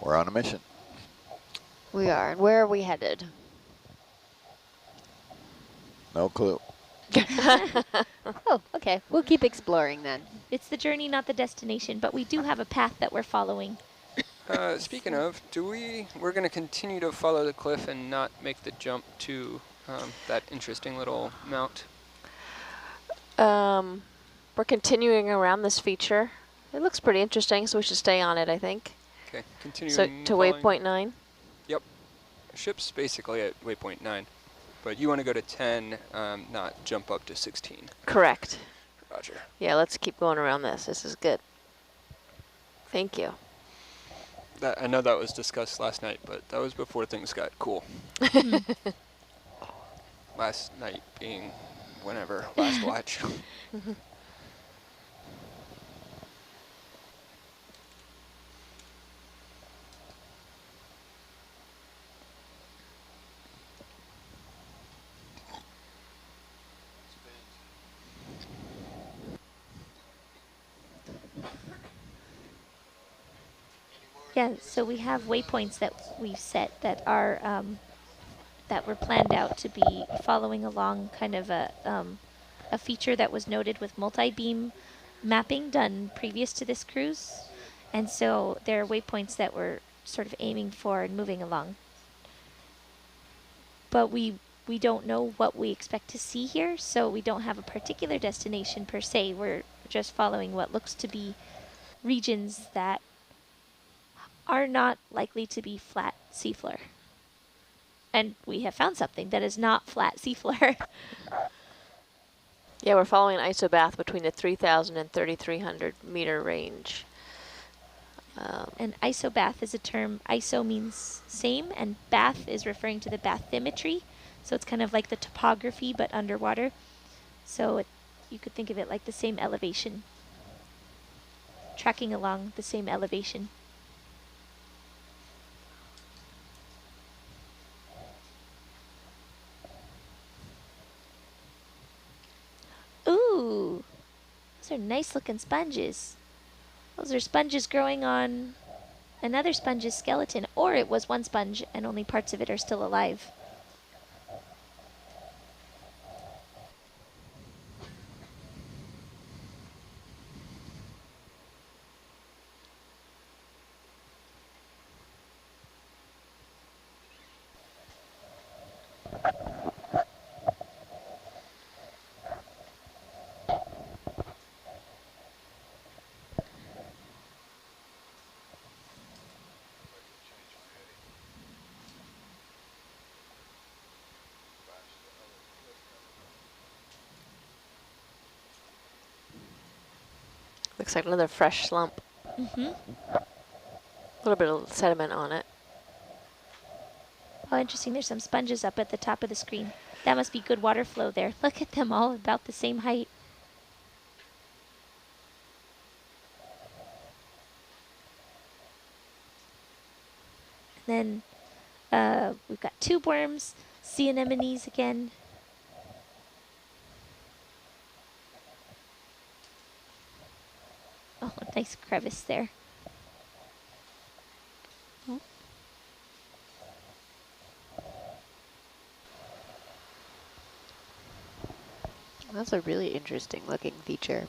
We're on a mission. We are. And where are we headed? No clue. Oh, okay. We'll keep exploring then. It's the journey, not the destination, but we do have a path that we're following. Speaking of, we're going to continue to follow the cliff and not make the jump to that interesting little mount. We're continuing around this feature. It looks pretty interesting, so we should stay on it, I think. Okay, continuing. So to waypoint 9? Yep. Ship's basically at waypoint 9, but you want to go to 10, not jump up to 16. Correct. Roger. Yeah, let's keep going around this. This is good. Thank you. I know that was discussed last night, but that was before things got cool. Last night being whenever, last watch. Yeah, so we have waypoints that we've set that are that were planned out to be following along kind of a feature that was noted with multi-beam mapping done previous to this cruise. And so there are waypoints that we're sort of aiming for and moving along. But we don't know what we expect to see here, so we don't have a particular destination per se. We're just following what looks to be regions that are not likely to be flat seafloor. And we have found something that is not flat seafloor. Yeah, we're following an isobath between the 3,000 and 3,300 meter range. And isobath is a term. Iso means same, and bath is referring to the bathymetry. So it's kind of like the topography, but underwater. So you could think of it like the same elevation, tracking along the same elevation. Ooh, those are nice looking sponges. Those are sponges growing on another sponge's skeleton, or it was one sponge and only parts of it are still alive. Looks like another fresh slump. Mm-hmm. A little bit of sediment on it. Oh, interesting. There's some sponges up at the top of the screen. That must be good water flow there. Look at them all about the same height. And then we've got tube worms, sea anemones again. Oh, a nice crevice there. That's a really interesting looking feature.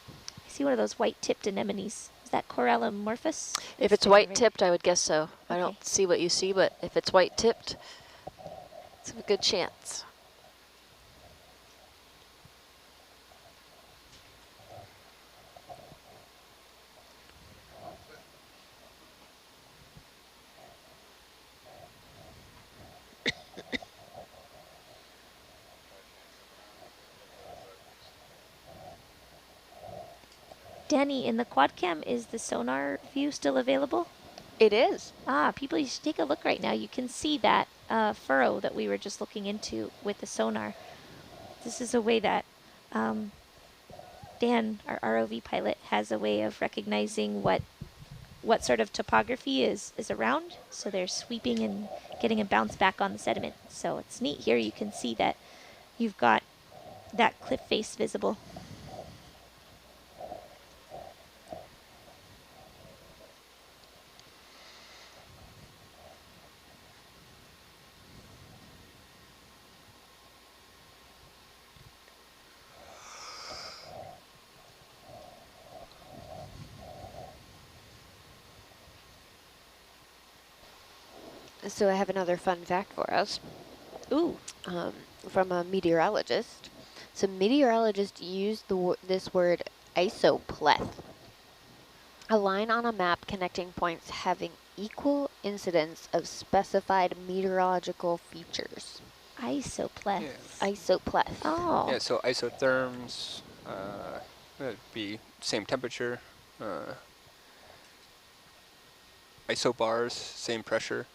I see one of those white-tipped anemones. Is that Corallomorphus? If it's white-tipped, I would guess so. Okay. I don't see what you see, but if it's white-tipped, it's a good chance. Danny, in the quad cam, is the sonar view still available? It is. Ah, people, you should take a look right now. You can see that furrow that we were just looking into with the sonar. This is a way that Dan, our ROV pilot, has a way of recognizing what sort of topography is around. So they're sweeping and getting a bounce back on the sediment. So it's neat here. You can see that you've got that cliff face visible. So I have another fun fact for us. Ooh. From a meteorologist. So meteorologists use this word isopleth, a line on a map connecting points having equal incidence of specified meteorological features. Isopleth. Yeah. Isopleth. Oh. Yeah, so isotherms would be same temperature. Isobars, same pressure.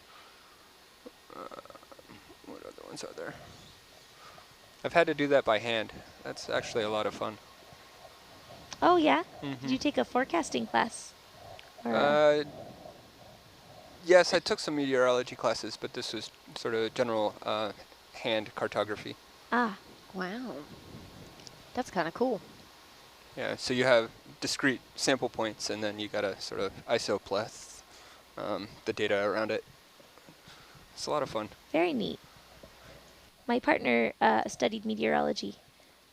What other ones are there? I've had to do that by hand. That's actually a lot of fun. Oh, yeah? Mm-hmm. Did you take a forecasting class? Or Yes, I took some meteorology classes, but this was sort of general hand cartography. Ah. Wow. That's kind of cool. Yeah, so you have discrete sample points, and then you got to sort of isopleth the data around it. It's a lot of fun. Very neat. My partner studied meteorology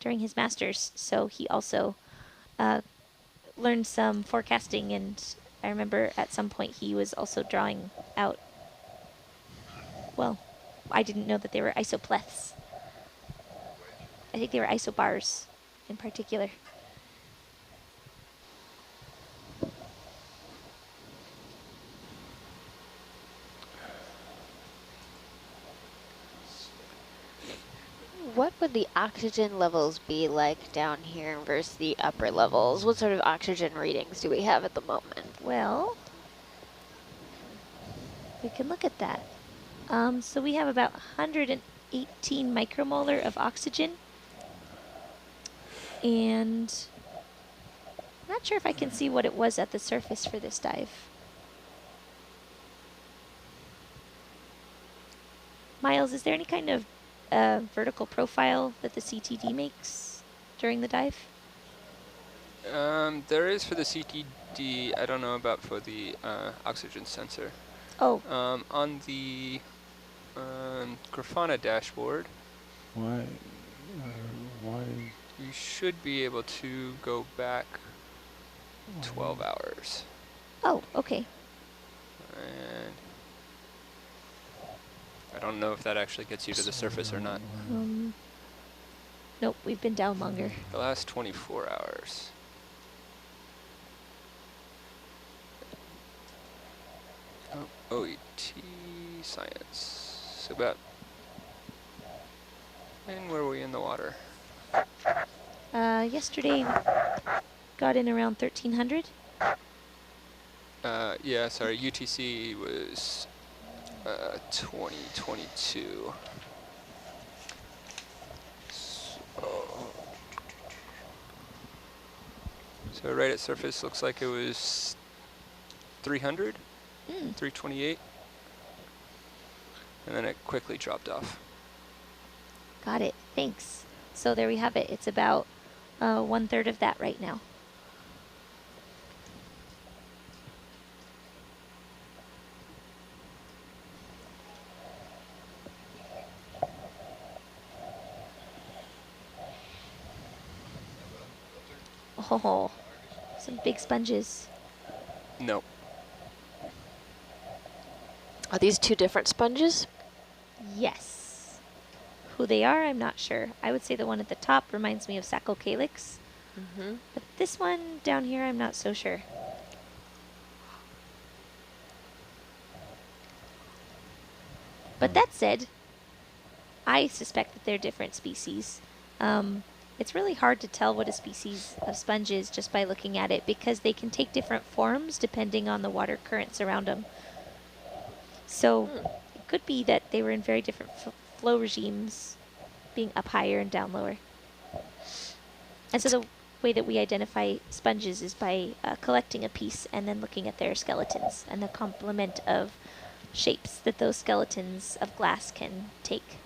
during his master's, so he also learned some forecasting, and I remember at some point he was also drawing out, well, I didn't know that they were isopleths. I think they were isobars in particular. What would the oxygen levels be like down here versus the upper levels? What sort of oxygen readings do we have at the moment? Well, we can look at that. So we have about 118 micromolar of oxygen. And I'm not sure if I can see what it was at the surface for this dive. Miles, is there any kind of vertical profile that the CTD makes during the dive? There is for the CTD. I don't know about for the oxygen sensor. Oh. On the Grafana dashboard, Why? you should be able to go back 12 hours. Oh, okay. And I don't know if that actually gets you to the surface or not. Nope, we've been down longer. The last 24 hours. Oh, OET science. So about, and where were we in the water? Yesterday we got in around 1300. Yeah, sorry, UTC was 2022. So right at surface looks like it was 300, 328, and then it quickly dropped off. Got it, thanks. So there we have it. It's about 1/3 of that right now. Oh, some big sponges. No. Are these two different sponges? Yes. Who they are, I'm not sure. I would say the one at the top reminds me of Sacocalix. But this one down here, I'm not so sure. But that said, I suspect that they're different species. It's really hard to tell what a species of sponge is just by looking at it because they can take different forms depending on the water currents around them. So it could be that they were in very different flow regimes, being up higher and down lower. And so the way that we identify sponges is by collecting a piece and then looking at their skeletons and the complement of shapes that those skeletons of glass can take.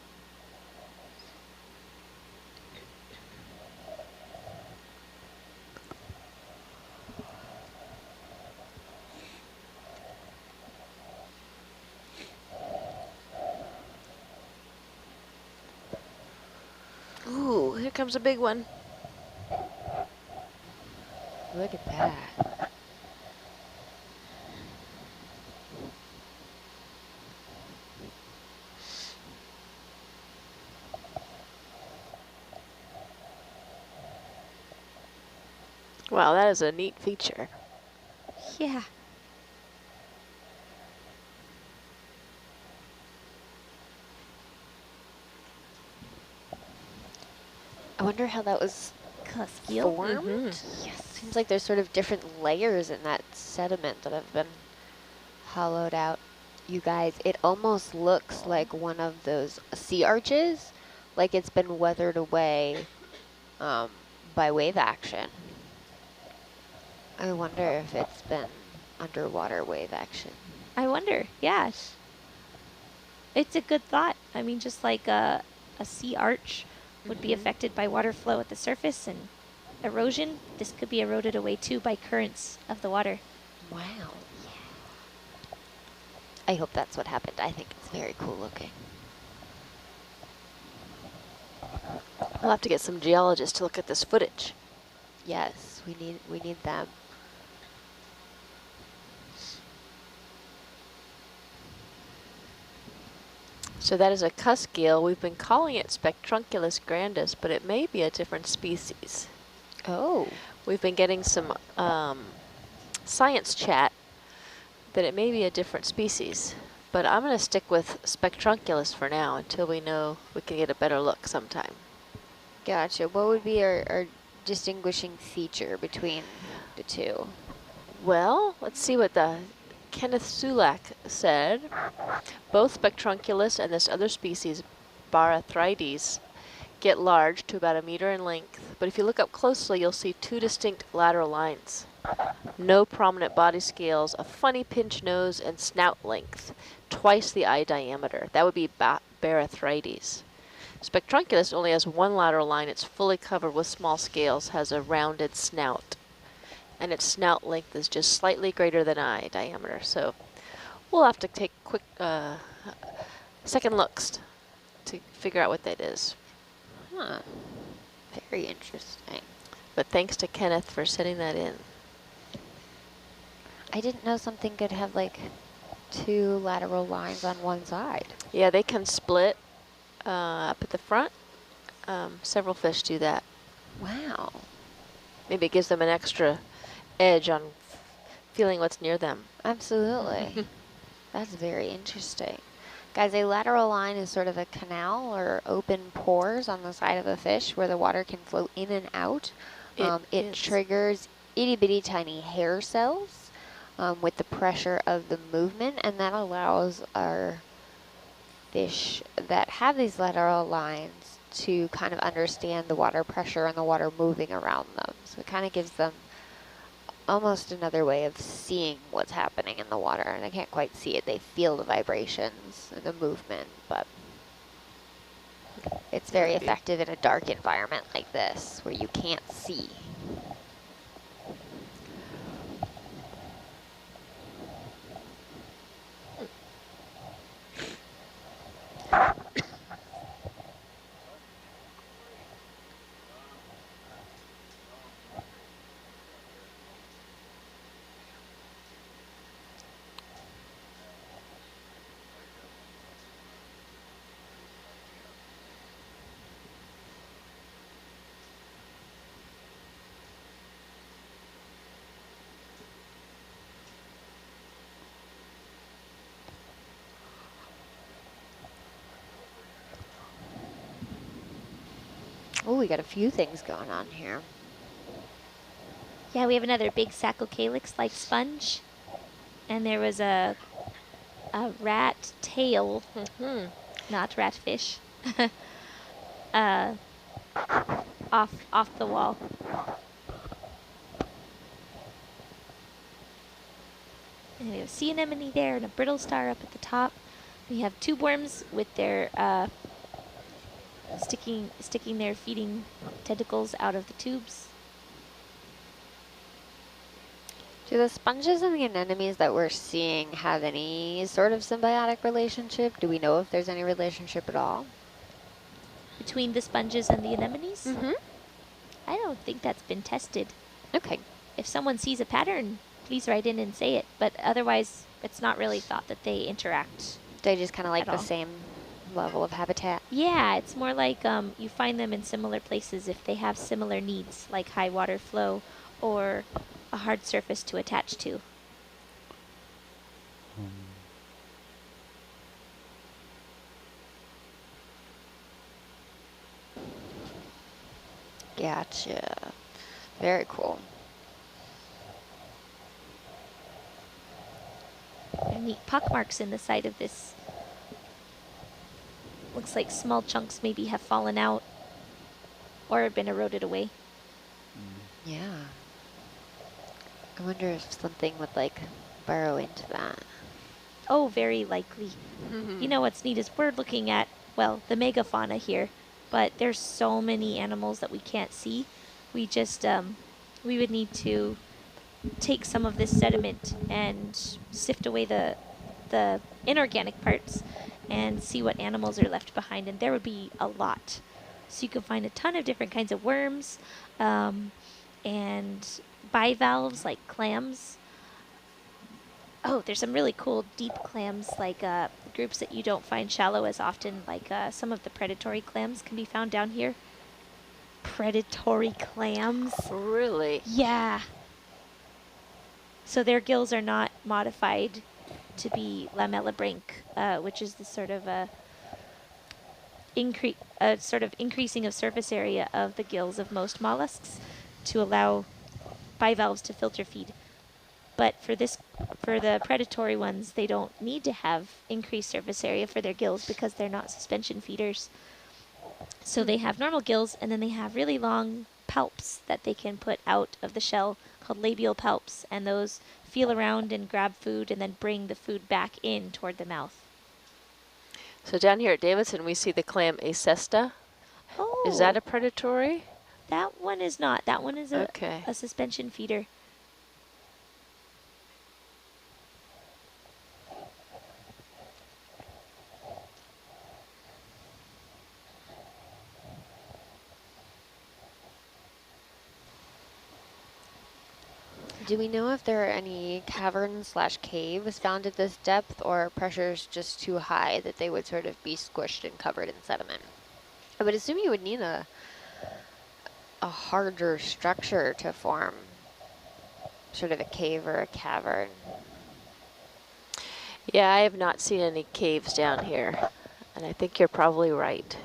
Ooh, here comes a big one. Look at that. Wow, that is a neat feature. Yeah. I wonder how that was Cuskeel. formed. Mm-hmm. Yes, seems like there's sort of different layers in that sediment that have been hollowed out. You guys, it almost looks like one of those sea arches, like it's been weathered away by wave action. I wonder if it's been underwater wave action. I wonder. Yeah. It's a good thought. I mean, just like a sea arch would be affected by water flow at the surface and erosion, this could be eroded away too by currents of the water. Wow. I hope that's what happened. I think it's very cool looking. We'll have to get some geologists to look at this footage. Yes, we need them. So that is a cuskeel. We've been calling it Spectrunculus grandis, but it may be a different species. Oh. We've been getting some science chat that it may be a different species, but I'm going to stick with Spectrunculus for now until we know we can get a better look sometime. Gotcha. What would be our distinguishing feature between the two? Well, let's see what the Kenneth Sulak said. Both Spectrunculus and this other species, Barathrides, get large to about 1 meter in length, but if you look up closely, you'll see 2 distinct lateral lines. No prominent body scales, a funny pinch nose, and snout length, twice the eye diameter. That would be Barathrides. Spectrunculus only has 1 lateral line. It's fully covered with small scales, has a rounded snout, and its snout length is just slightly greater than eye diameter. So we'll have to take quick second looks to figure out what that is. Huh. Very interesting. But thanks to Kenneth for setting that in. I didn't know something could have like 2 lateral lines on one side. Yeah, they can split up at the front. Several fish do that. Wow. Maybe it gives them an extra edge on feeling what's near them. Absolutely. That's very interesting. Guys, a lateral line is sort of a canal or open pores on the side of a fish where the water can flow in and out. It triggers itty-bitty tiny hair cells with the pressure of the movement, and that allows our fish that have these lateral lines to kind of understand the water pressure and the water moving around them. So it kind of gives them almost another way of seeing what's happening in the water, and they can't quite see it. They feel the vibrations and the movement, but it's very effective in a dark environment like this where you can't see. Oh, we got a few things going on here. Yeah, we have another big Saccocalyx-like sponge. And there was a rat tail, not ratfish, off the wall. And we have a sea anemone there and a brittle star up at the top. We have tube worms with their sticking their feeding tentacles out of the tubes. Do the sponges and the anemones that we're seeing have any sort of symbiotic relationship? Do we know if there's any relationship at all? Between the sponges and the anemones? Mm-hmm. I don't think that's been tested. Okay. If someone sees a pattern, please write in and say it. But otherwise, it's not really thought that they interact. They just kind of like At the all. same level of habitat. Yeah, it's more like you find them in similar places if they have similar needs, like high water flow or a hard surface to attach to. Gotcha. Very cool. There are neat pockmarks in the side of this. Looks like small chunks maybe have fallen out or been eroded away. Yeah. I wonder if something would like burrow into that. Oh, very likely. You know what's neat is we're looking at, well, the megafauna here, but there's so many animals that we can't see. We just, we would need to take some of this sediment and sift away the inorganic parts and see what animals are left behind, and there would be a lot. So you can find a ton of different kinds of worms, and bivalves like clams. Oh, there's some really cool deep clams, like groups that you don't find shallow as often, like some of the predatory clams can be found down here. Predatory clams? Really? Yeah. So their gills are not modified to be lamellibranch, which is the sort of increasing of surface area of the gills of most mollusks to allow bivalves to filter feed. But for the predatory ones, they don't need to have increased surface area for their gills because they're not suspension feeders. So they have normal gills, and then they have really long palps that they can put out of the shell called labial palps, and those feel around and grab food and then bring the food back in toward the mouth. So down here at Davidson, we see the clam acesta. Oh, Is that a predatory? that one is not. That one is Okay. a suspension feeder. Do we know if there are any caverns/caves found at this depth, or are pressures just too high that they would sort of be squished and covered in sediment? I would assume you would need a harder structure to form sort of a cave or a cavern. Yeah, I have not seen any caves down here, and I think you're probably right.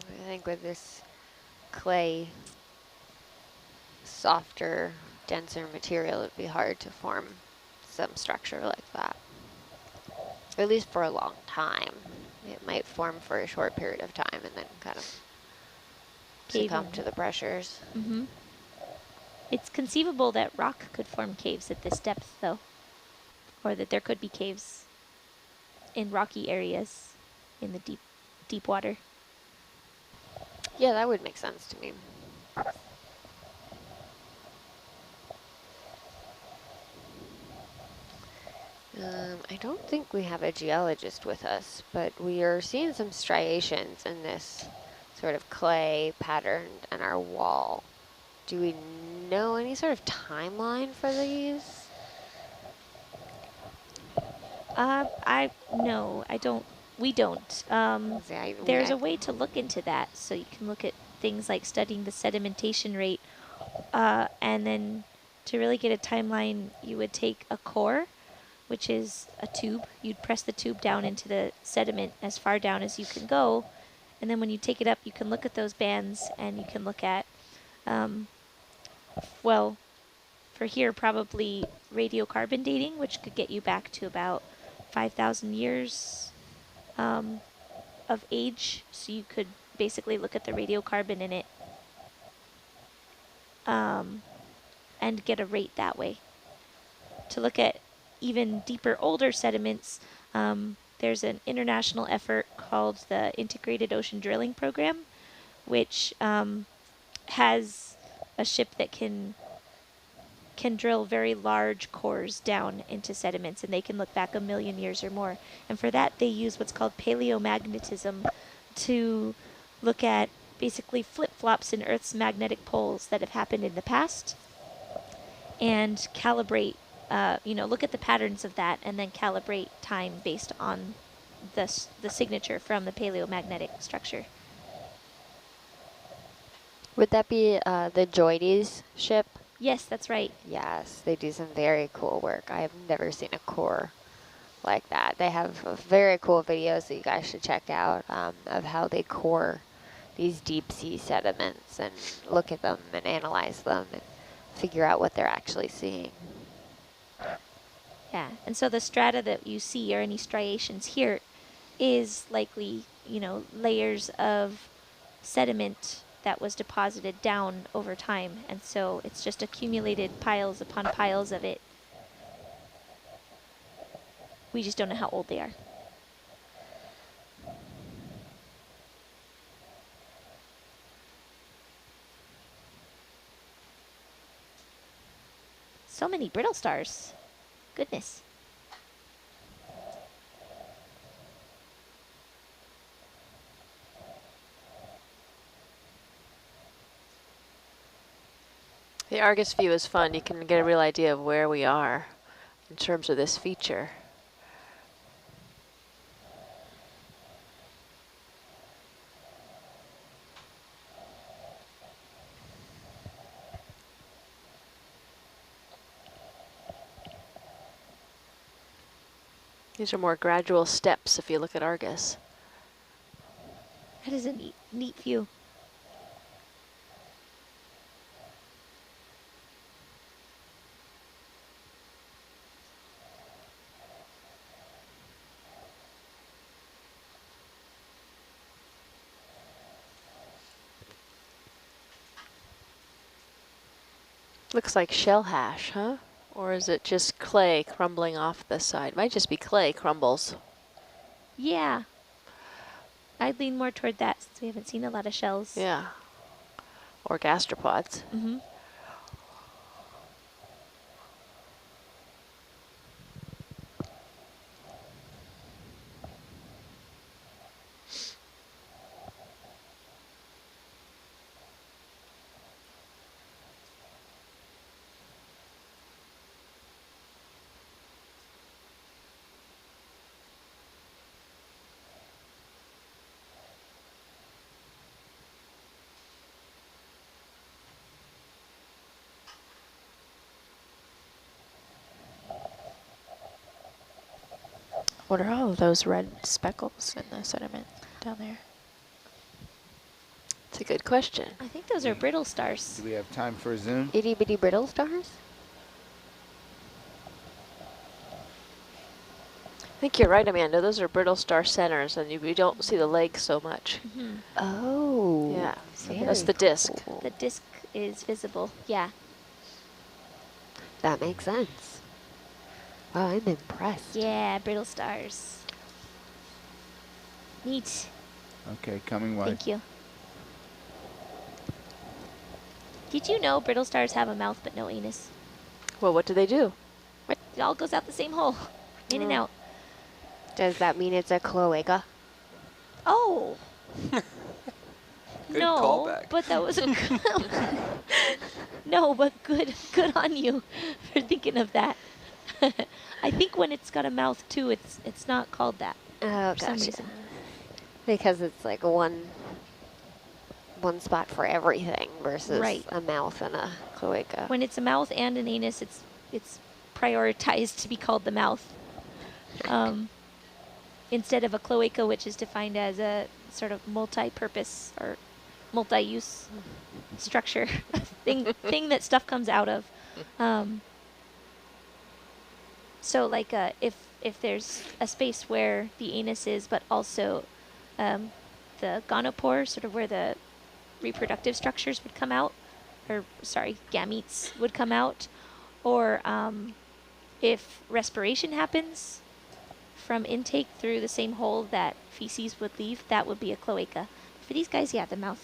I think with this clay, softer, denser material, it'd be hard to form some structure like that. At least for a long time. It might form for a short period of time and then kind of succumb to the pressures. Mm-hmm. It's conceivable that rock could form caves at this depth, though, or that there could be caves in rocky areas in the deep water. Yeah, that would make sense to me. I don't think we have a geologist with us, but we are seeing some striations in this sort of clay pattern in our wall. Do we know any sort of timeline for these? No, I don't. We don't. There's a way to look into that, so you can look at things like studying the sedimentation rate, and then to really get a timeline, you would take a core, which is a tube. You'd press the tube down into the sediment as far down as you can go, and then when you take it up, you can look at those bands, and you can look at, well, for here, probably radiocarbon dating, which could get you back to about 5,000 years of age. So you could basically look at the radiocarbon in it and get a rate that way. To look at even deeper, older sediments, there's an international effort called the Integrated Ocean Drilling Program, which has a ship that can drill very large cores down into sediments, and they can look back 1 million years or more. And for that, they use what's called paleomagnetism to look at basically flip-flops in Earth's magnetic poles that have happened in the past and calibrate, look at the patterns of that and then calibrate time based on the signature from the paleomagnetic structure. Would that be the Joides ship? Yes, that's right. Yes, they do some very cool work. I have never seen a core like that. They have very cool videos that you guys should check out of how they core these deep sea sediments and look at them and analyze them and figure out what they're actually seeing. Yeah, and so the strata that you see, or any striations here, is likely, you know, layers of sediment that was deposited down over time, and so it's just accumulated piles upon piles of it. We just don't know how old they are. So many brittle stars. Goodness. The Argus view is fun. You can get a real idea of where we are in terms of this feature. These are more gradual steps if you look at Argus. That is a neat view. Looks like shell hash, huh? Or is it just clay crumbling off the side? Might just be clay crumbles. Yeah. I'd lean more toward that since we haven't seen a lot of shells. Yeah. Or gastropods. Mm-hmm. What are all of those red speckles in the sediment down there? It's a good question. I think those are brittle stars. Do we have time for a zoom? Itty bitty brittle stars? I think you're right, Amanda. Those are brittle star centers, and we don't see the legs so much. Mm-hmm. Oh. Yeah, very that's the disc. cool. The disc is visible. Yeah. That makes sense. Wow, I'm impressed. Yeah, brittle stars. Neat. Okay, coming wide. Thank you. Did you know brittle stars have a mouth but no anus? Well, what do they do? It all goes out the same hole. In and out. Does that mean it's a cloaca? Oh. Good No, callback. but that was a no, but good on you for thinking of that. I think when it's got a mouth too, it's not called that Oh, for some gotcha. reason. Because it's like one spot for everything versus Right. a mouth and a cloaca. When it's a mouth and an anus, it's prioritized to be called the mouth. Instead of a cloaca, which is defined as a sort of multi-purpose or multi-use structure thing that stuff comes out of. So like if there's a space where the anus is, but also the gonopore, sort of where the reproductive structures would come out, or sorry, gametes would come out, or if respiration happens from intake through the same hole that feces would leave, that would be a cloaca. For these guys, yeah, the mouth.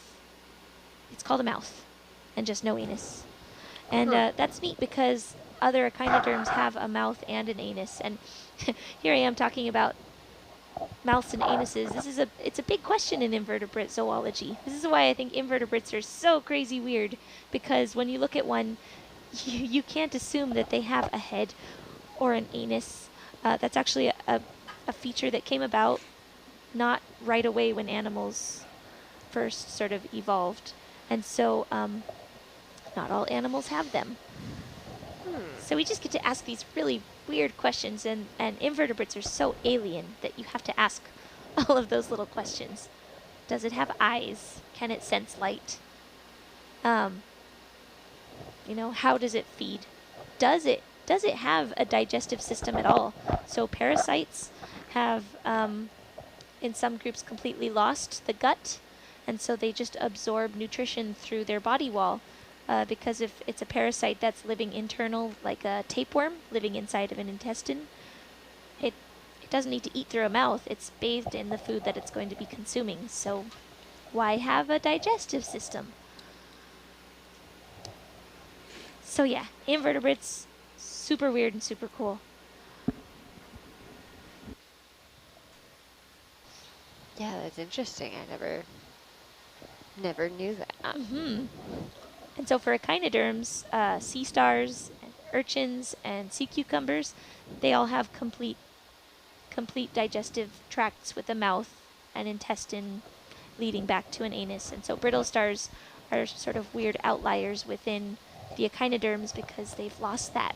It's called a mouth, and just no anus. And that's neat because other echinoderms have a mouth and an anus. And here I am talking about mouths and anuses. It's a big question in invertebrate zoology. This is why I think invertebrates are so crazy weird, because when you look at one, you can't assume that they have a head or an anus. That's actually a feature that came about not right away when animals first sort of evolved. And so not all animals have them. So we just get to ask these really weird questions, and invertebrates are so alien that you have to ask all of those little questions. Does it have eyes? Can it sense light? You know, how does it feed? Does it have a digestive system at all? So parasites have, in some groups, completely lost the gut, and so they just absorb nutrition through their body wall. Because if it's a parasite that's living internal, like a tapeworm living inside of an intestine, it doesn't need to eat through a mouth. It's bathed in the food that it's going to be consuming. So why have a digestive system? So yeah, invertebrates, super weird and super cool. Yeah, that's interesting. I never knew that. And so for echinoderms, sea stars, and urchins, and sea cucumbers, they all have complete digestive tracts with a mouth and intestine leading back to an anus. And so brittle stars are sort of weird outliers within the echinoderms because they've lost that.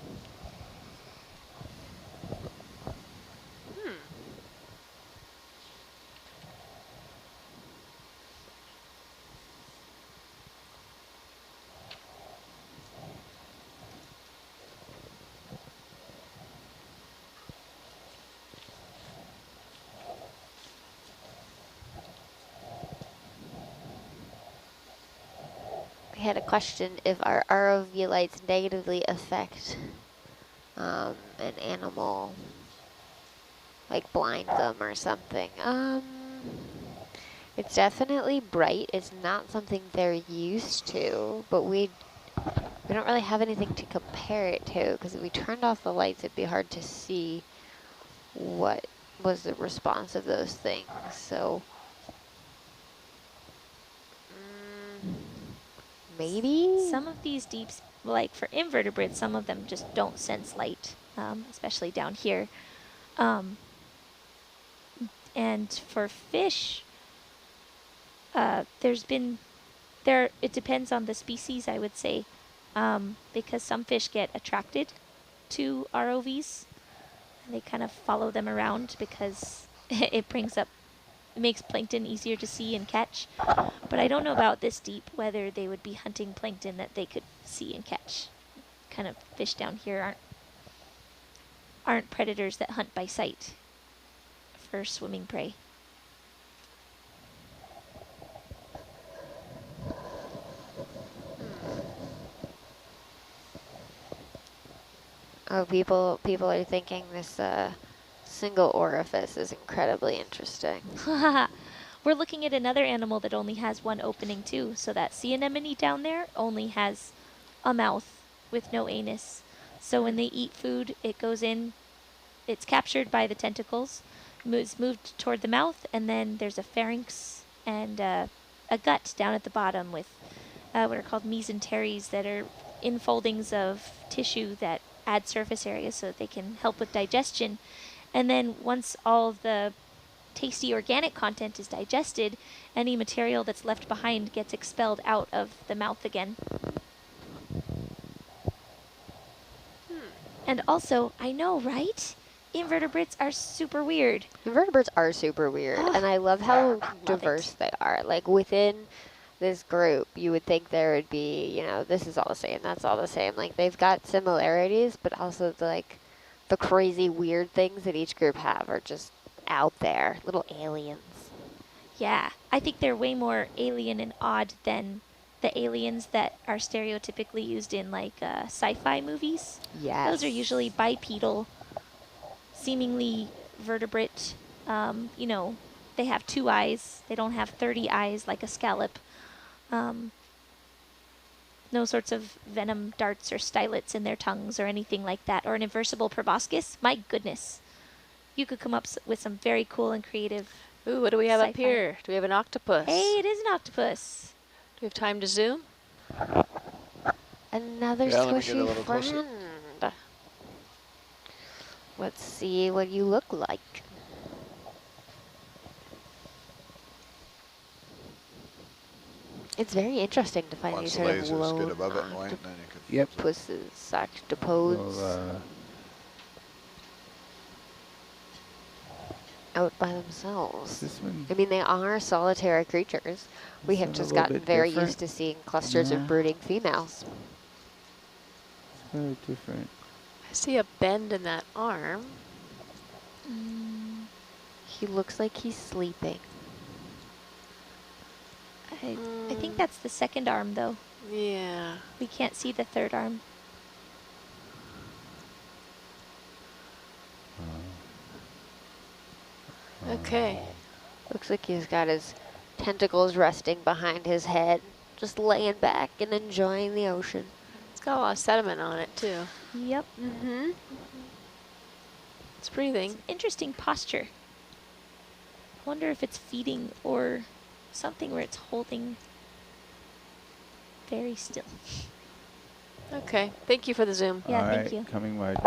We had a question if our ROV lights negatively affect an animal, like blind them or something. It's definitely bright. It's not something they're used to, but we don't really have anything to compare it to, because if we turned off the lights, it'd be hard to see what was the response of those things. So maybe? Some of these deeps, like for invertebrates, some of them just don't sense light, especially down here. And for fish, it depends on the species, I would say, because some fish get attracted to ROVs, and they kind of follow them around because it makes plankton easier to see and catch. But I don't know about this deep, whether they would be hunting plankton that they could see and catch. Kind of fish down here aren't predators that hunt by sight for swimming prey. Oh, people are thinking this single orifice is incredibly interesting. We're looking at another animal that only has one opening too. So that sea anemone down there only has a mouth with no anus. So when they eat food, it goes in, it's captured by the tentacles, is moved toward the mouth, and then there's a pharynx and a gut down at the bottom with what are called mesenteries that are infoldings of tissue that add surface area so that they can help with digestion. And then once all the tasty organic content is digested, any material that's left behind gets expelled out of the mouth again. And also, I know, right? Invertebrates are super weird. Invertebrates are super weird, and I love how diverse they are. Like within this group, you would think there would be, you know, this is all the same, that's all the same. Like they've got similarities, but also the crazy weird things that each group have are just out there, little aliens. Yeah, I think they're way more alien and odd than the aliens that are stereotypically used in like sci-fi movies. Yes. Those are usually bipedal, seemingly vertebrate. You know, they have 2 eyes. They don't have 30 eyes like a scallop. No sorts of venom darts or stylets in their tongues or anything like that. Or an inversible proboscis. My goodness. You could come up with some very cool and creative. Ooh, what do we have up sci-fi. here? Do we have an octopus? Hey, it is an octopus. Do we have time to zoom? Another Yeah, let me get a squishy little closer. friend. Let's see what you look like. It's very interesting to find Once these the sort of lasers get lone above it and white, then you can Yep. fuse it. octopuses, octopodes Well, out by themselves. this one I mean, they are solitary creatures. We This have one a just little gotten bit very different. used to seeing clusters Yeah. of brooding females. it's very different. I see a bend in that arm. He looks like he's sleeping. I think that's the second arm, though. Yeah. We can't see the third arm. Okay. Looks like he's got his tentacles resting behind his head, just laying back and enjoying the ocean. It's got a lot of sediment on it, too. Yep. Mm-hmm. It's breathing. Interesting posture. I wonder if it's feeding or something where it's holding very still. Okay. Thank you for the zoom. Yeah, All thank right, you. coming wide.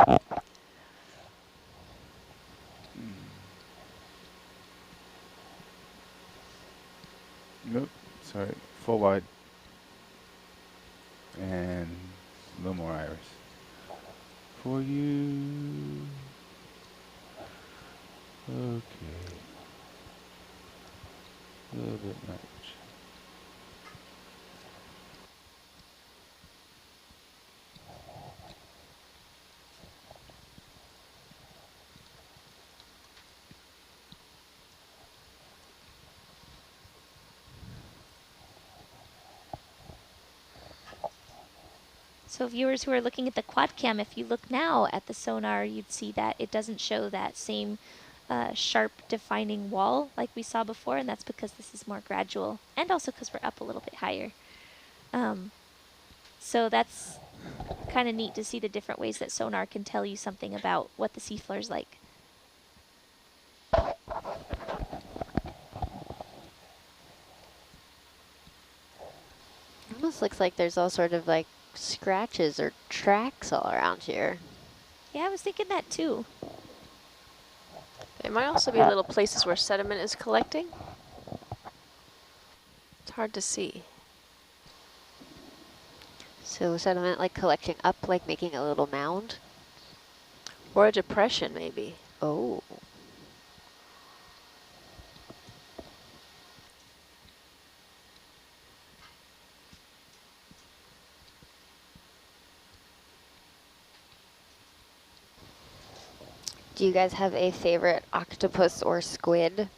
Nope, sorry, full wide. And a little more iris. For you. Okay. A little bit much. So viewers who are looking at the quad cam, if you look now at the sonar, you'd see that it doesn't show that same sharp defining wall like we saw before, and that's because this is more gradual, and also because we're up a little bit higher. So that's kind of neat to see the different ways that sonar can tell you something about what the seafloor is like. Almost looks like there's all sort of like scratches or tracks all around here. Yeah, I was thinking that too. There might also be little places where sediment is collecting. It's hard to see. So sediment like collecting up, like making a little mound. Or a depression, maybe. Oh. Do you guys have a favorite octopus or squid?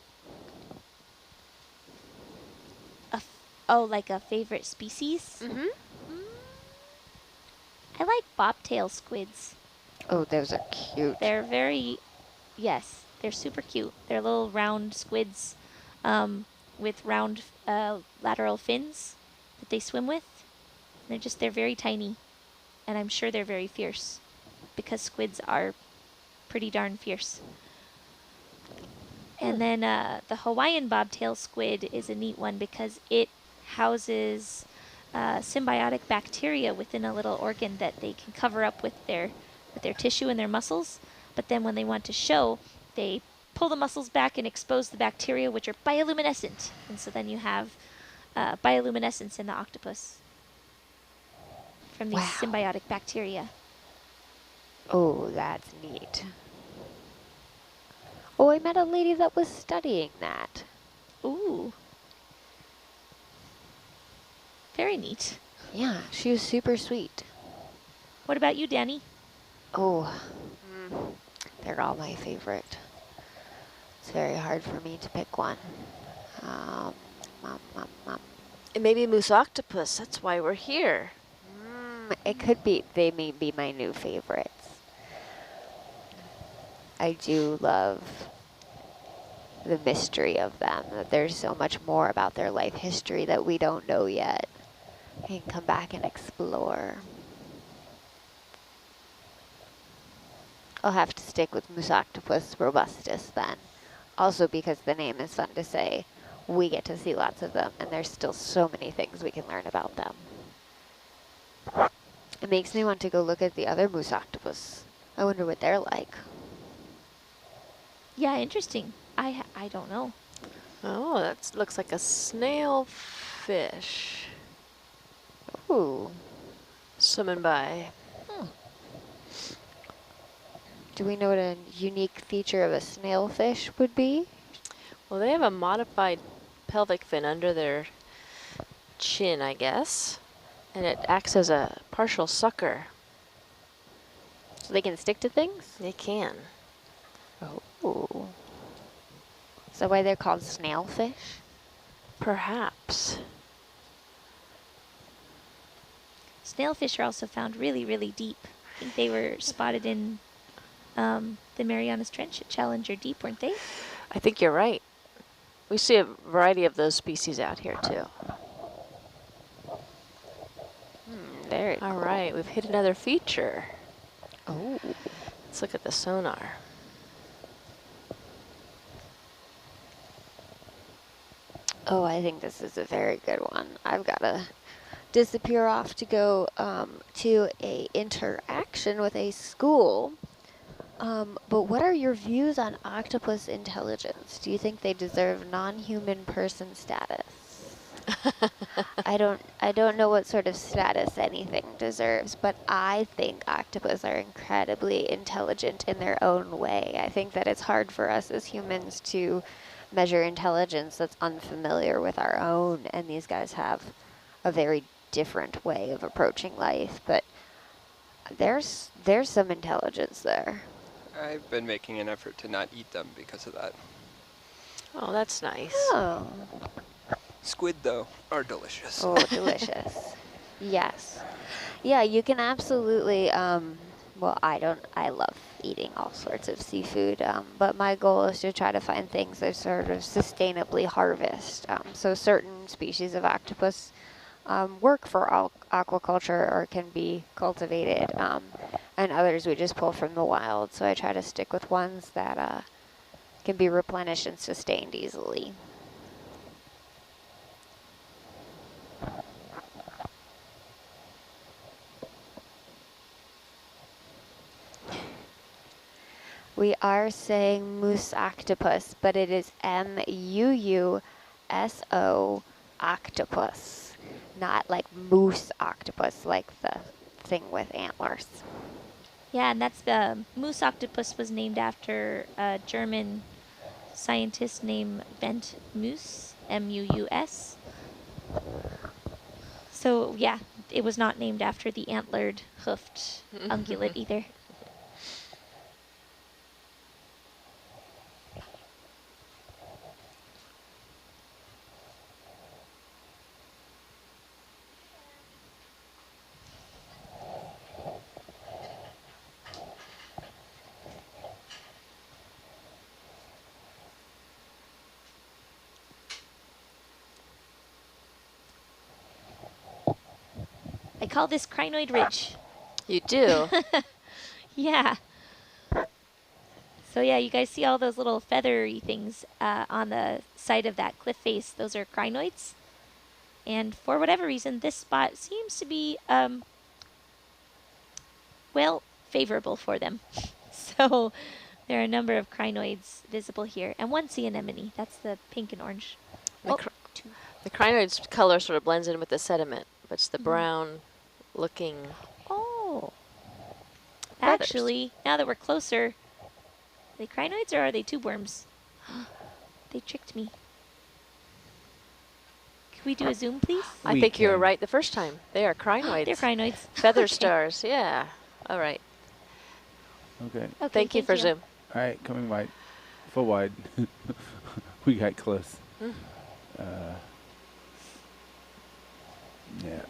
Oh, like a favorite species? Mm-hmm. I like bobtail squids. Oh, those are cute. They're very, yes, they're super cute. They're little round squids with round lateral fins that they swim with. They're very tiny, and I'm sure they're very fierce because squids are pretty darn fierce. And then the Hawaiian bobtail squid is a neat one because it houses symbiotic bacteria within a little organ that they can cover up with their tissue and their muscles. But then when they want to show, they pull the muscles back and expose the bacteria, which are bioluminescent. And so then you have bioluminescence in the octopus from these Wow. symbiotic bacteria. Oh, that's neat. Oh, I met a lady that was studying that. Ooh. Very neat. Yeah, she was super sweet. What about you, Danny? Oh, they're all my favorite. It's very hard for me to pick one. It may be moose octopus. That's why we're here. It could be, they may be my new favorites. I do love the mystery of them, that there's so much more about their life history that we don't know yet. We can come back and explore. I'll have to stick with Musoctopus robustus then. Also because the name is fun to say. We get to see lots of them, and there's still so many things we can learn about them. It makes me want to go look at the other Musoctopus. I wonder what they're like. Yeah, interesting. I don't know. Oh, that looks like a snail fish Ooh. swimming by. Do we know what a unique feature of a snailfish would be? Well, they have a modified pelvic fin under their chin, I guess, and it acts as a partial sucker. So they can stick to things? They can. Oh. Is that why they're called snailfish? Perhaps. Snailfish are also found really, really deep. I think they were spotted in the Marianas Trench at Challenger Deep, weren't they? I think you're right. We see a variety of those species out here, too. Very All cool. right, we've hit another feature. Oh. Let's look at the sonar. Oh, I think this is a very good one. I've got to disappear off to go to a interaction with a school. But what are your views on octopus intelligence? Do you think they deserve non-human person status? I don't know what sort of status anything deserves, but I think octopus are incredibly intelligent in their own way. I think that it's hard for us as humans to measure intelligence that's unfamiliar with our own, and these guys have a very different way of approaching life, but there's some intelligence there. I've been making an effort to not eat them because of that. Oh, that's nice. Oh. Squid, though, are delicious. Oh, delicious. Yes. Yeah, you can absolutely, well, I love eating all sorts of seafood, but my goal is to try to find things that sort of sustainably harvest. So certain species of octopus work for aquaculture or can be cultivated, and others we just pull from the wild. So I try to stick with ones that can be replenished and sustained easily. We are saying moose octopus, but it is M-U-U-S-O octopus, not like moose octopus, like the thing with antlers. Yeah, and that's the moose octopus was named after a German scientist named Bent Moos, M-U-U-S. So yeah, it was not named after the antlered, hoofed ungulate either. I call this crinoid ridge. You do? Yeah. So yeah, you guys see all those little feathery things on the side of that cliff face. Those are crinoids. And for whatever reason, this spot seems to be, well, favorable for them. So there are a number of crinoids visible here. And one sea anemone. That's the pink and orange. The crinoid's color sort of blends in with the sediment, but it's the brown looking. Oh. Feathers. Actually, now that we're closer, are they crinoids or are they tube worms? They tricked me. Could we do a zoom, please? I think you were right the first time. They are crinoids. They're crinoids. Feather Okay. stars, yeah. All right. Okay. Okay, Thank you for zoom. All right, coming wide. Full wide. We got close. Yeah.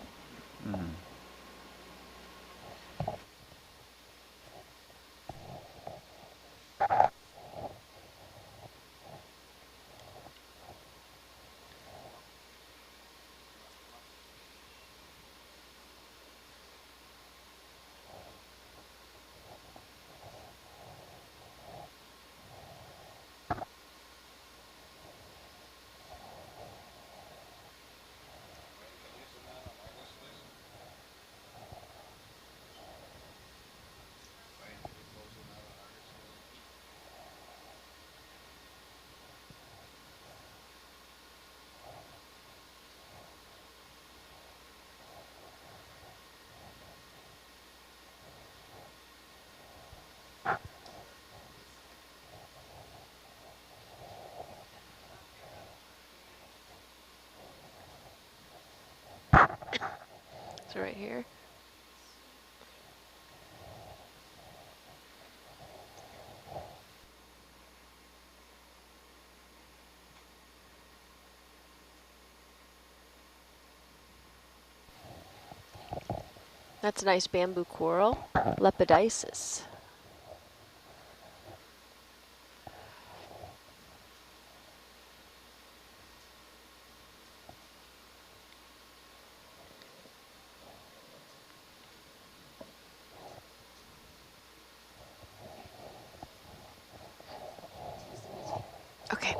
So right here. That's a nice bamboo coral, Lepidopsis. Okay.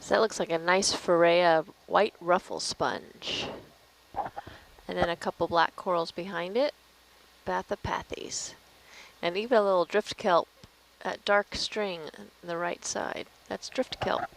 So that looks like a nice Pharea white ruffle sponge. And then a couple black corals behind it, Bathypathes. And even a little drift kelp, that dark string on the right side. That's drift kelp.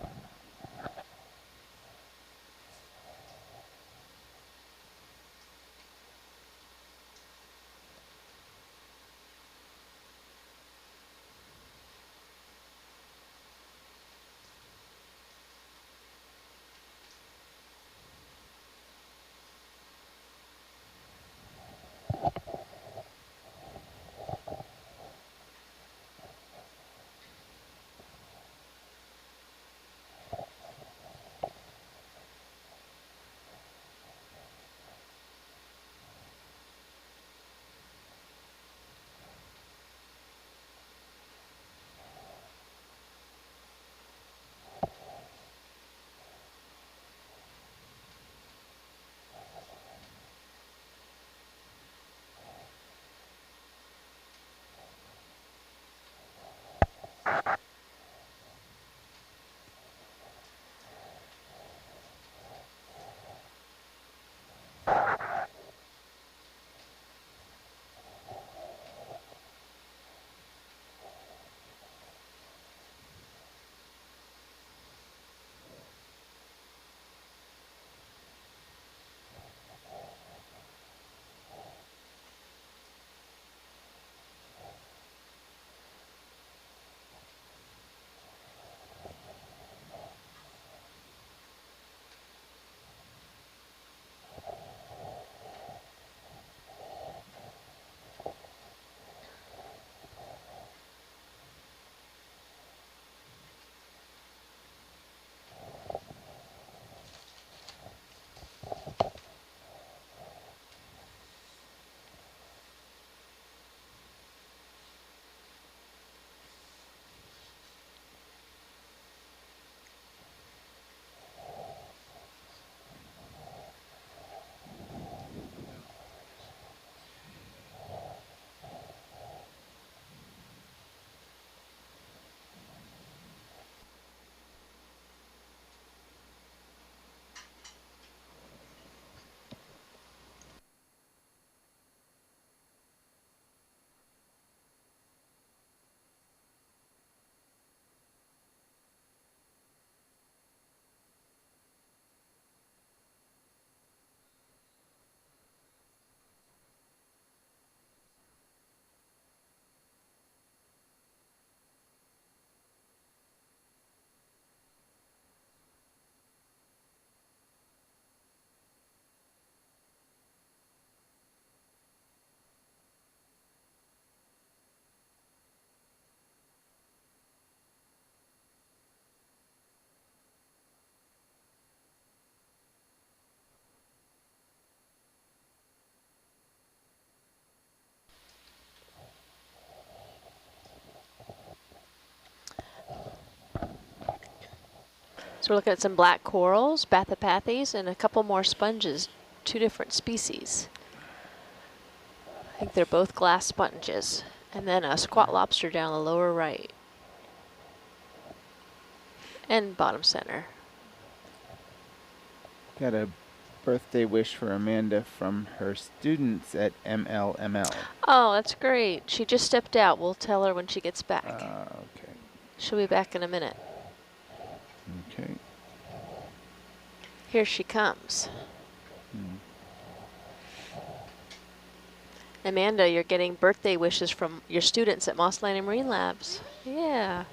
So we're looking at some black corals, Bathypathes, and a couple more sponges two different species. I think they're both glass sponges. And then a squat lobster down the lower right. And bottom center. Got a birthday wish for Amanda from her students at MLML. Oh, that's great. She just stepped out. We'll tell her when she gets back. Okay. She'll be back in a minute. Okay. Here she comes. Amanda, you're getting birthday wishes from your students at Moss Landing Marine Labs. Yeah.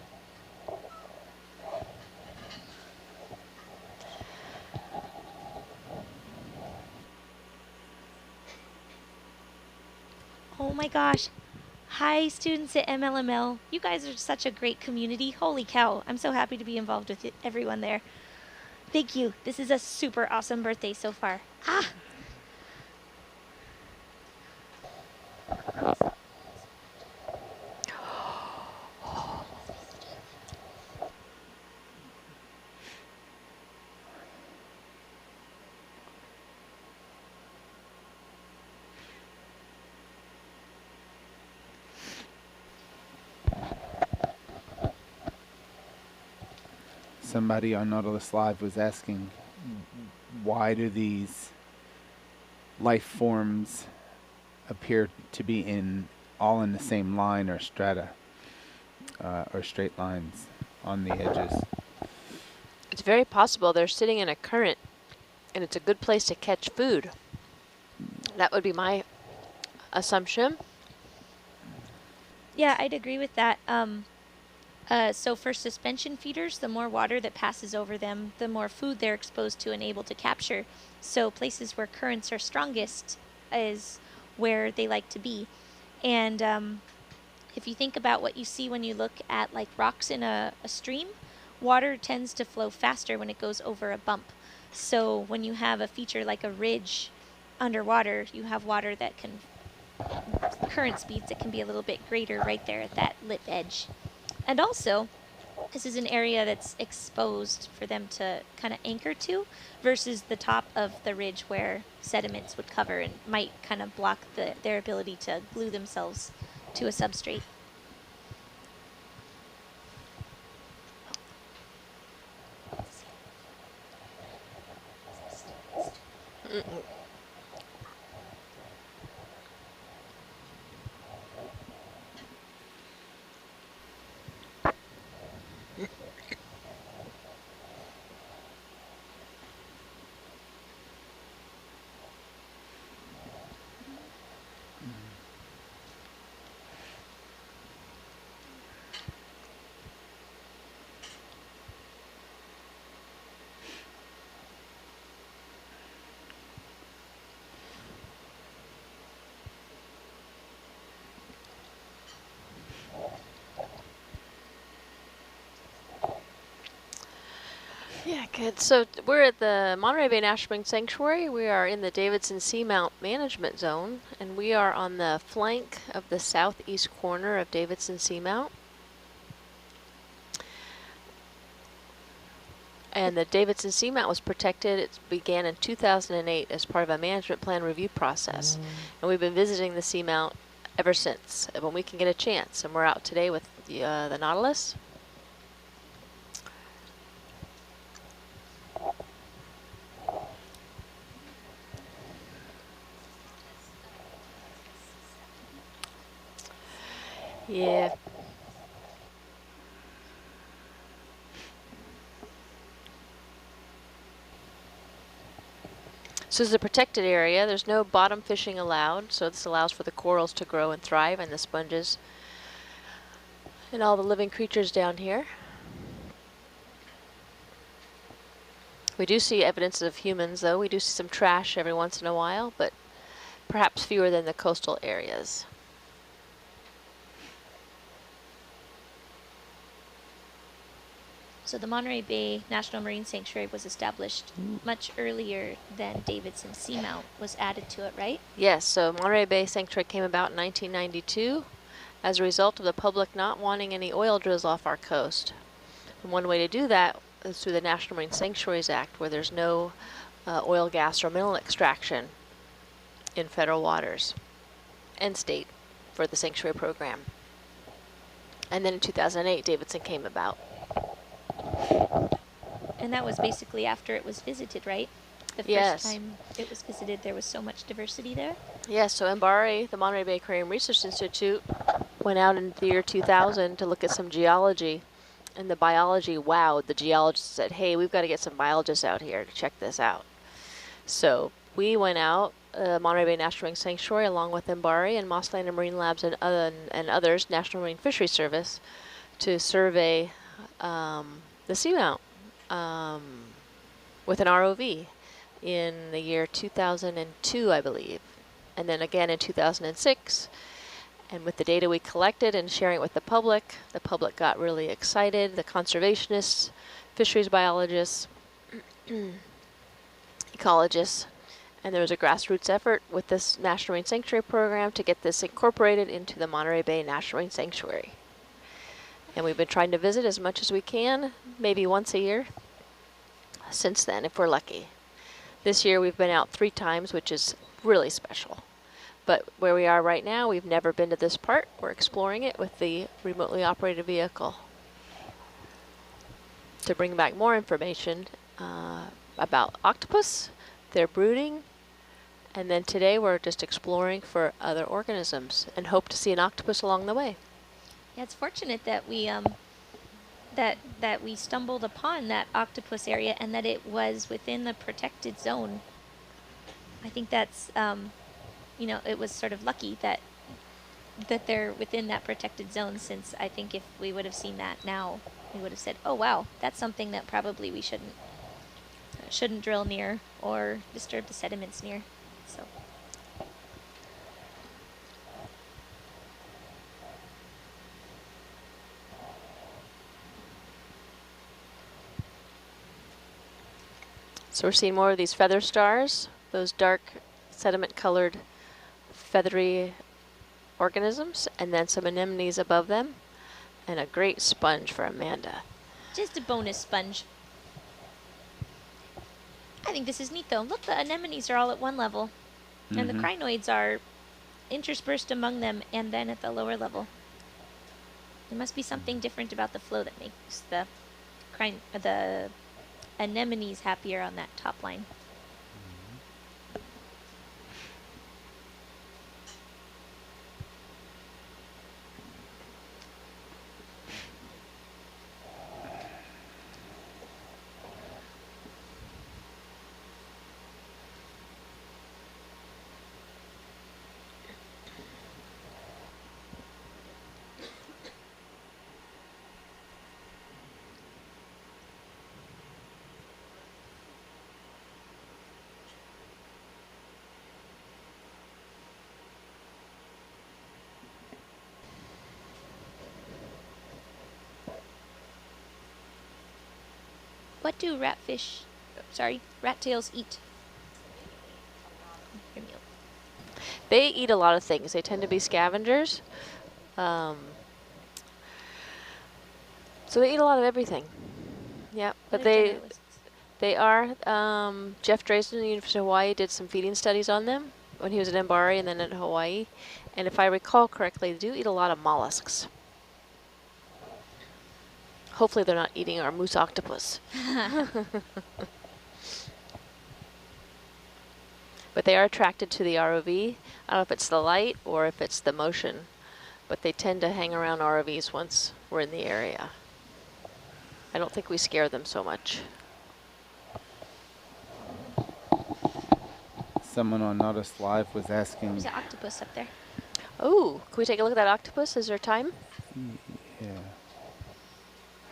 Oh my gosh. Hi, students at MLML. You guys are such a great community. Holy cow. I'm so happy to be involved with everyone there. Thank you. This is a super awesome birthday so far. Ah! Somebody on Nautilus Live was asking, why do these life forms appear to be all in the same line or strata or straight lines on the edges? It's very possible they're sitting in a current and it's a good place to catch food. That would be my assumption. Yeah, I'd agree with that. So for suspension feeders, the more water that passes over them, the more food they're exposed to and able to capture. So places where currents are strongest is where they like to be. And if you think about what you see when you look at like rocks in a stream, water tends to flow faster when it goes over a bump. So when you have a feature like a ridge underwater, you have water that can, current speeds that can be a little bit greater right there at that lip edge. And also, this is an area that's exposed for them to kind of anchor to versus the top of the ridge where sediments would cover and might kind of block their ability to glue themselves to a substrate. Yeah, good. So we're at the Monterey Bay National Marine Sanctuary. We are in the Davidson Seamount Management Zone, and we are on the flank of the southeast corner of Davidson Seamount. And the Davidson Seamount was protected. It began in 2008 as part of a management plan review process. And we've been visiting the Seamount ever since, when we can get a chance. And we're out today with the Nautilus. Yeah. So this is a protected area. There's no bottom fishing allowed, so this allows for the corals to grow and thrive and the sponges and all the living creatures down here. We do see evidence of humans, though. We do see some trash every once in a while, but perhaps fewer than the coastal areas. So the Monterey Bay National Marine Sanctuary was established much earlier than Davidson Seamount was added to it, right? Yes, so Monterey Bay Sanctuary came about in 1992 as a result of the public not wanting any oil drills off our coast. And one way to do that is through the National Marine Sanctuaries Act, where there's no oil, gas, or mineral extraction in federal waters and state for the sanctuary program. And then in 2008, Davidson came about. And that was basically after it was visited, right? The Yes. first time it was visited, there was so much diversity there. Yes, so MBARE, the Monterey Bay Aquarium Research Institute, went out in the year 2000 to look at some geology, and the biology wowed. The geologists said, hey, we've got to get some biologists out here to check this out. So we went out, Monterey Bay National Marine Sanctuary, along with MBARE and Mossland and Marine Labs and others, National Marine Fisheries Service, to survey the seamount with an ROV in the year 2002, I believe, and then again in 2006. And with the data we collected and sharing it with the public got really excited. The conservationists, fisheries biologists, ecologists, and there was a grassroots effort with this National Marine Sanctuary program to get this incorporated into the Monterey Bay National Marine Sanctuary. And we've been trying to visit as much as we can, maybe once a year since then, if we're lucky. This year we've been out 3 times, which is really special. But where we are right now, we've never been to this part. We're exploring it with the remotely operated vehicle to bring back more information about octopus, their brooding, and then today we're just exploring for other organisms and hope to see an octopus along the way. Yeah, it's fortunate that we that we stumbled upon that octopus area and that it was within the protected zone. I think that's you know, it was sort of lucky that they're within that protected zone, since I think if we would have seen that now, we would have said, oh wow, that's something that probably we shouldn't drill near or disturb the sediments near. So So we're seeing more of these feather stars, those dark sediment-colored feathery organisms, and then some anemones above them, and a great sponge for Amanda. just a bonus sponge. I think this is neat though. Look, the anemones are all at one level, and the crinoids are interspersed among them and then at the lower level. There must be something different about the flow that makes the anemones happier on that top line. What do rat tails eat? They eat a lot of things. They tend to be scavengers. So they eat a lot of everything. Yeah, but they are, Jeff Drazen at the University of Hawaii did some feeding studies on them when he was at MBARE and then at Hawaii. And if I recall correctly, they do eat a lot of mollusks. Hopefully they're not eating our moose octopus. But they are attracted to the ROV. I don't know if it's the light or if it's the motion, but they tend to hang around ROVs once we're in the area. I don't think we scare them so much. Someone on Nautilus Live was asking. There's an octopus up there. Oh, can we take a look at that octopus? Is there time? Yeah.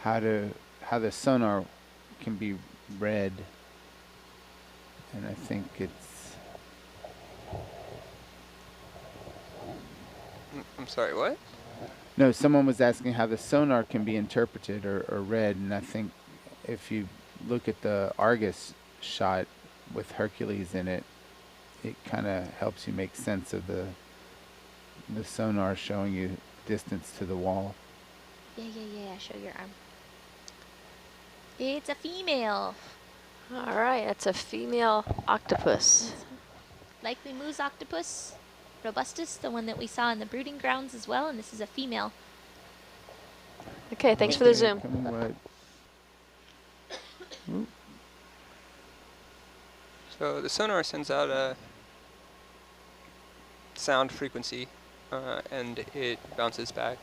How the sonar can be read, and I think it's. I'm sorry, what? No, someone was asking how the sonar can be interpreted or read, and I think if you look at the Argus shot with Hercules in it, it kind of helps you make sense of the sonar showing you distance to the wall. Yeah. Show your arm. It's a female. All right, that's a female octopus. Likely moose octopus, robustus, the one that we saw in the breeding grounds as well, and this is a female. Okay, thanks for the Okay, zoom. coming wide. Ooh. So the sonar sends out a sound frequency, and it bounces back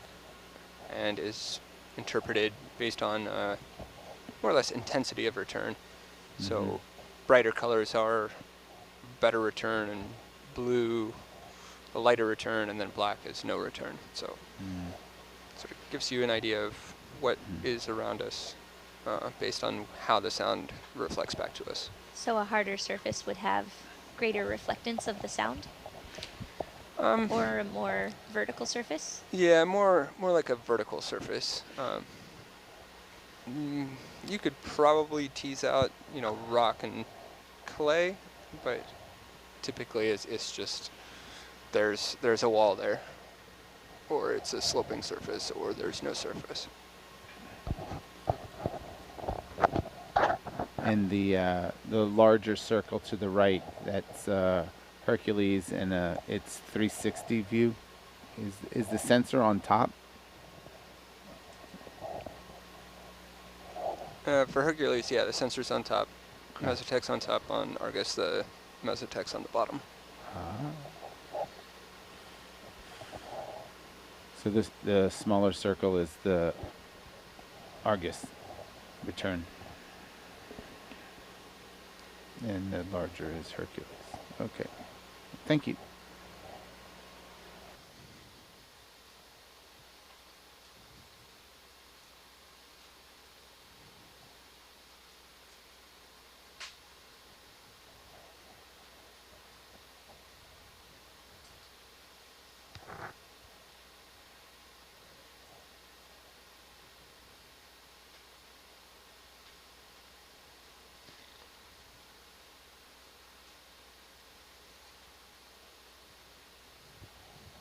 and is interpreted based on more or less intensity of return. So brighter colors are better return, and blue a lighter return, and then black is no return. So sort of gives you an idea of what is around us based on how the sound reflects back to us. So a harder surface would have greater reflectance of the sound? Or a more vertical surface? Yeah, more like a vertical surface. You could probably tease out, rock and clay, but typically it's just there's a wall there, or it's a sloping surface, or there's no surface. And the larger circle to the right, that's Hercules, and its 360 view. Is the sensor on top? For Hercules, yeah, the sensor's on top, mesotech's on top. On Argus, the mesotech's on the bottom. So the smaller circle is the Argus return, and the larger is Hercules. Okay, thank you.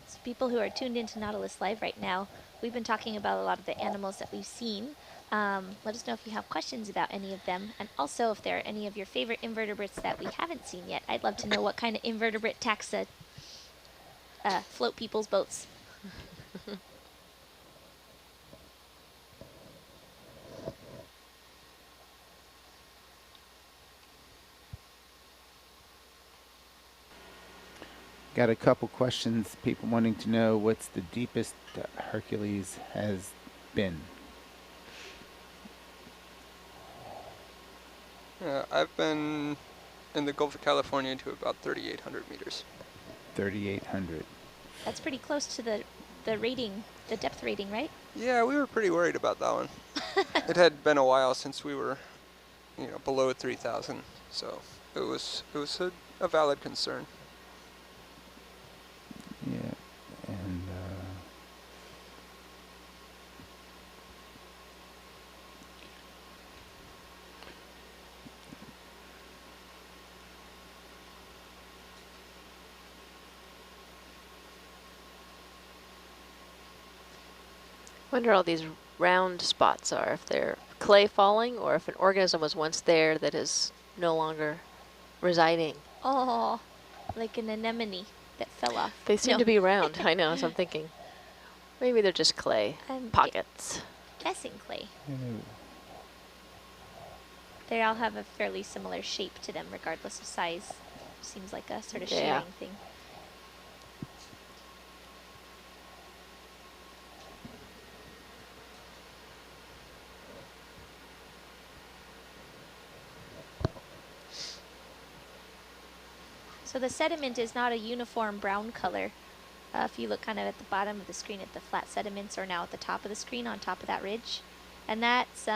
So people who are tuned into Nautilus Live right now, we've been talking about a lot of the animals that we've seen. Let us know if you have questions about any of them, and also if there are any of your favorite invertebrates that we haven't seen yet. I'd love to know what kind of invertebrate taxa float people's boats. Got a couple questions. People wanting to know what's the deepest Hercules has been. I've been in the Gulf of California to about 3,800 meters. 3,800. That's pretty close to the rating, the depth rating, right? Yeah, we were pretty worried about that one. It had been a while since we were, below 3,000, so it was a valid concern. Yeah, and Wonder all these round spots are, if they're clay falling or if an organism was once there that is no longer residing. Oh, like an anemone that fell off. They seem No. to be round. I know, so I'm thinking maybe they're just clay I'm pockets. guessing clay. you know, They all have a fairly similar shape to them, regardless of size. Seems like a sort of Yeah. shearing thing. So the sediment is not a uniform brown color. If you look kind of at the bottom of the screen at the flat sediments, or now at the top of the screen on top of that ridge. And that's